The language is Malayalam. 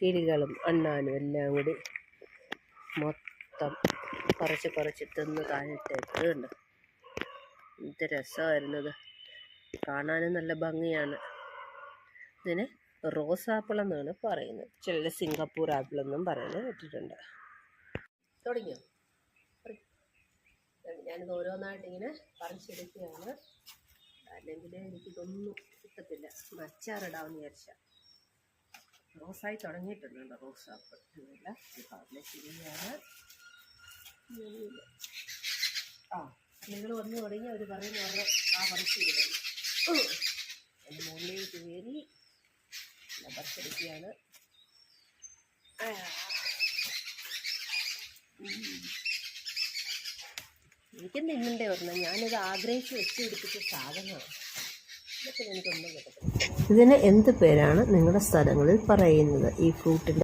കിളികളും അണ്ണാനും എല്ലാം കൂടി മൊത്തം പറിച്ച് തിന്ന് താഴെട്ടേക്കുന്നുണ്ട്. എന്ത് രസമായിരുന്നത്, കാണാനും നല്ല ഭംഗിയാണ്. ഇതിന് റോസാപ്പിൾ എന്നാണ് പറയുന്നത്, ചില സിംഗപ്പൂർ ആപ്പിൾ എന്നും പറയുന്നത് കേട്ടിട്ടുണ്ട്. തുടങ്ങിയോ? ഞാനിത് ഓരോന്നായിട്ട് ഇങ്ങനെ പറിച്ചെടുക്കുകയാണ്, അല്ലെങ്കിൽ എനിക്കിതൊന്നും കിട്ടത്തില്ല. അച്ചാറിടാമെന്ന് വിചാരിച്ചാൽ റോസായി തുടങ്ങിയിട്ടുണ്ട്. റോസാപ്പിൾ എന്നല്ല ശരിയാണ്. നിങ്ങൾ വന്നു തുടങ്ങി അവർ പറയുന്ന അവരുടെ പറിച്ചിടുന്നു. എൻ്റെ മുകളിലേക്ക് കയറി പറിച്ചെടുക്കുകയാണ്. എനിക്കും തിന്നണ്ടേ പറഞ്ഞാൽ ഞാനിത് ആഗ്രഹിച്ച് വെച്ച് പിടിപ്പിച്ച സാധനമാണ്. ഇതൊക്കെ എനിക്കൊന്നും കിട്ടത്തില്ല. ഇതിന് എന്ത് പേരാണ് നിങ്ങളുടെ സ്ഥലങ്ങളിൽ പറയുന്നത്? ഈ ഫ്രൂട്ടിൻ്റെ